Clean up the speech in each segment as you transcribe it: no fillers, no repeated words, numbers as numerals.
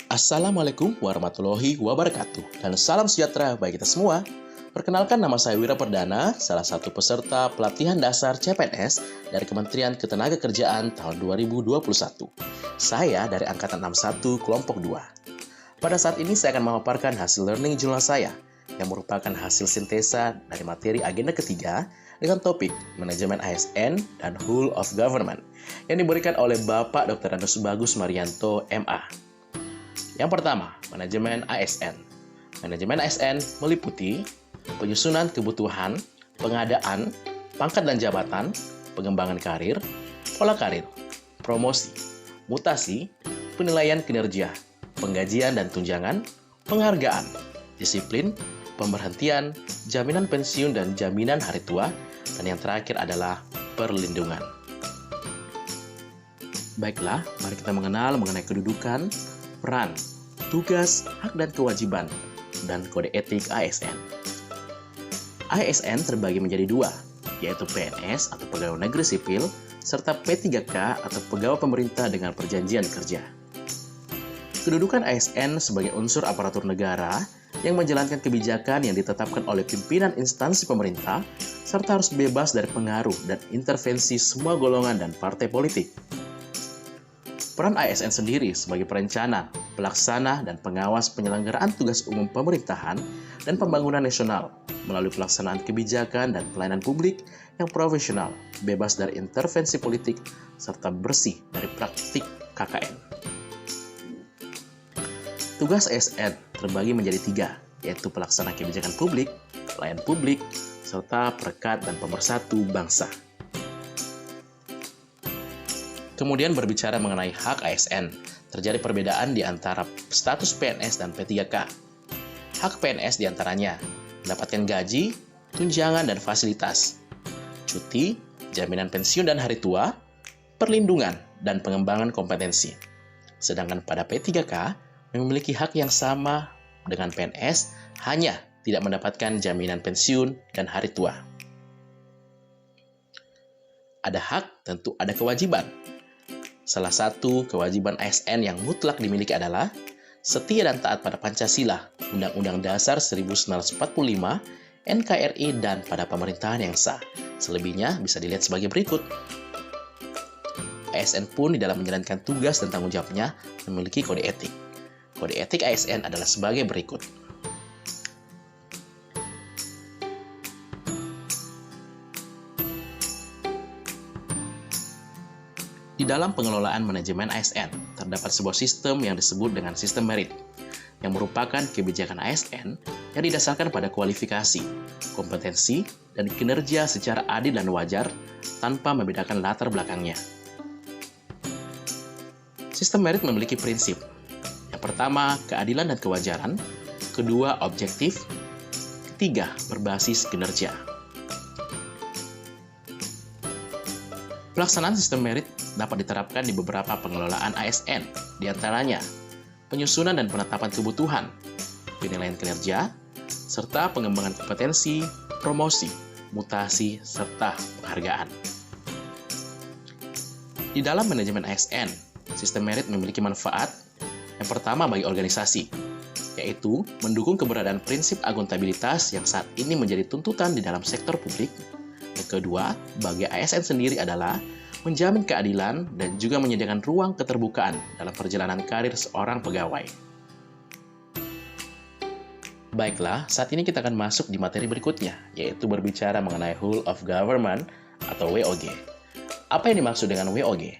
Assalamualaikum warahmatullahi wabarakatuh dan salam sejahtera bagi kita semua. Perkenalkan, nama saya Wira Perdana, salah satu peserta pelatihan dasar CPNS dari Kementerian Ketenagakerjaan tahun 2021. Saya dari Angkatan 61 Kelompok 2. Pada saat ini saya akan memaparkan hasil learning jurnal saya yang merupakan hasil sintesa dari materi agenda ketiga dengan topik Manajemen ASN dan Whole of Government yang diberikan oleh Bapak Dr. Anus Bagus Marianto, MA. Yang pertama, manajemen ASN. Manajemen ASN meliputi penyusunan kebutuhan, pengadaan, pangkat dan jabatan, pengembangan karir, pola karir, promosi, mutasi, penilaian kinerja, penggajian dan tunjangan, penghargaan, disiplin, pemberhentian, jaminan pensiun dan jaminan hari tua, dan yang terakhir adalah perlindungan. Baiklah, mari kita mengenal mengenai kedudukan, peran, tugas, hak dan kewajiban, dan kode etik ASN. ASN terbagi menjadi dua, yaitu PNS atau Pegawai Negeri Sipil, serta P3K atau Pegawai Pemerintah dengan Perjanjian Kerja. Kedudukan ASN sebagai unsur aparatur negara yang menjalankan kebijakan yang ditetapkan oleh pimpinan instansi pemerintah, serta harus bebas dari pengaruh dan intervensi semua golongan dan partai politik. Peran ASN sendiri sebagai perencana, pelaksana, dan pengawas penyelenggaraan tugas umum pemerintahan dan pembangunan nasional melalui pelaksanaan kebijakan dan pelayanan publik yang profesional, bebas dari intervensi politik, serta bersih dari praktik KKN. Tugas ASN terbagi menjadi tiga, yaitu pelaksana kebijakan publik, pelayan publik, serta perekat dan pemersatu bangsa. Kemudian berbicara mengenai hak ASN, terjadi perbedaan di antara status PNS dan P3K. Hak PNS diantaranya mendapatkan gaji, tunjangan dan fasilitas, cuti, jaminan pensiun dan hari tua, perlindungan, dan pengembangan kompetensi. Sedangkan pada P3K memiliki hak yang sama dengan PNS, hanya tidak mendapatkan jaminan pensiun dan hari tua. Ada hak, tentu ada kewajiban. Salah satu kewajiban ASN yang mutlak dimiliki adalah setia dan taat pada Pancasila, Undang-Undang Dasar 1945, NKRI, dan pada pemerintahan yang sah. Selebihnya bisa dilihat sebagai berikut. ASN pun di dalam menjalankan tugas dan tanggung jawabnya memiliki kode etik. Kode etik ASN adalah sebagai berikut. Di dalam pengelolaan manajemen ASN, terdapat sebuah sistem yang disebut dengan sistem merit, yang merupakan kebijakan ASN yang didasarkan pada kualifikasi, kompetensi, dan kinerja secara adil dan wajar tanpa membedakan latar belakangnya. Sistem merit memiliki prinsip. Yang pertama, keadilan dan kewajaran. Kedua, objektif. Ketiga, berbasis kinerja. Pelaksanaan sistem merit dapat diterapkan di beberapa pengelolaan ASN, diantaranya penyusunan dan penetapan kebutuhan, penilaian kinerja, serta pengembangan kompetensi, promosi, mutasi, serta penghargaan. Di dalam manajemen ASN, sistem merit memiliki manfaat yang pertama bagi organisasi, yaitu mendukung keberadaan prinsip akuntabilitas yang saat ini menjadi tuntutan di dalam sektor publik. Yang kedua, bagi ASN sendiri adalah menjamin keadilan dan juga menyediakan ruang keterbukaan dalam perjalanan karir seorang pegawai. Baiklah, saat ini kita akan masuk di materi berikutnya, yaitu berbicara mengenai Whole of Government atau WOG. Apa yang dimaksud dengan WOG?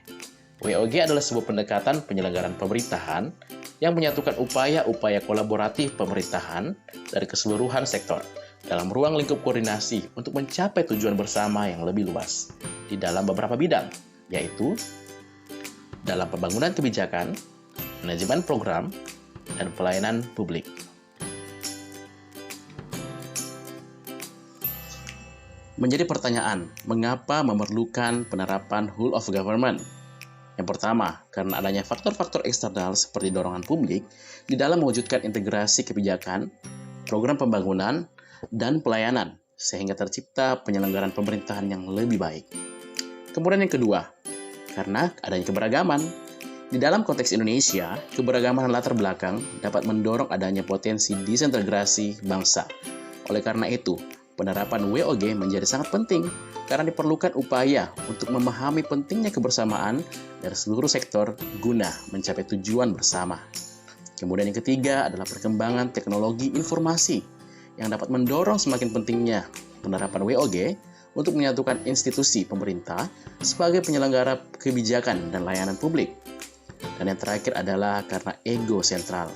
WOG adalah sebuah pendekatan penyelenggaraan pemerintahan yang menyatukan upaya-upaya kolaboratif pemerintahan dari keseluruhan sektor dalam ruang lingkup koordinasi untuk mencapai tujuan bersama yang lebih luas di dalam beberapa bidang, yaitu dalam pembangunan kebijakan, manajemen program, dan pelayanan publik. Menjadi pertanyaan, mengapa memerlukan penerapan Whole of Government? Yang pertama, karena adanya faktor-faktor eksternal seperti dorongan publik di dalam mewujudkan integrasi kebijakan, program pembangunan, dan pelayanan, sehingga tercipta penyelenggaraan pemerintahan yang lebih baik. Kemudian yang kedua, karena adanya keberagaman, Di dalam konteks Indonesia, keberagaman latar belakang dapat mendorong adanya potensi disintegrasi bangsa. Oleh karena itu, penerapan WOG menjadi sangat penting karena diperlukan upaya untuk memahami pentingnya kebersamaan dari seluruh sektor guna mencapai tujuan bersama. Kemudian yang ketiga adalah perkembangan teknologi informasi yang dapat mendorong semakin pentingnya penerapan WOG untuk menyatukan institusi pemerintah sebagai penyelenggara kebijakan dan layanan publik. Dan yang terakhir adalah karena ego sentral.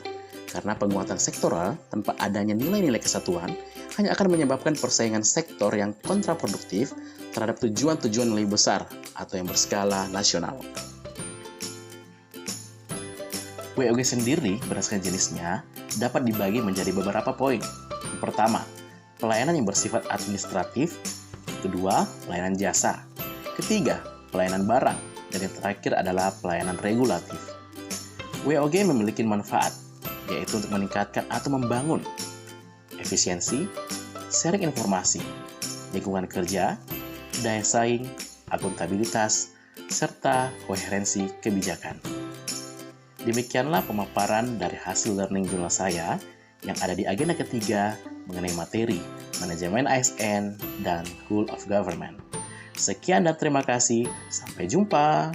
Karena penguatan sektoral tanpa adanya nilai-nilai kesatuan hanya akan menyebabkan persaingan sektor yang kontraproduktif terhadap tujuan-tujuan lebih besar atau yang berskala nasional. WOG sendiri berdasarkan jenisnya dapat dibagi menjadi beberapa poin. Yang pertama, pelayanan yang bersifat administratif. Kedua, pelayanan jasa. Ketiga, pelayanan barang. Dan yang terakhir adalah pelayanan regulatif. WOG memiliki manfaat, yaitu untuk meningkatkan atau membangun efisiensi, sharing informasi, lingkungan kerja, daya saing, akuntabilitas, serta koherensi kebijakan. Demikianlah pemaparan dari hasil learning journal saya yang ada di agenda ketiga mengenai materi manajemen ASN dan Rule of Government. Sekian dan terima kasih. Sampai jumpa.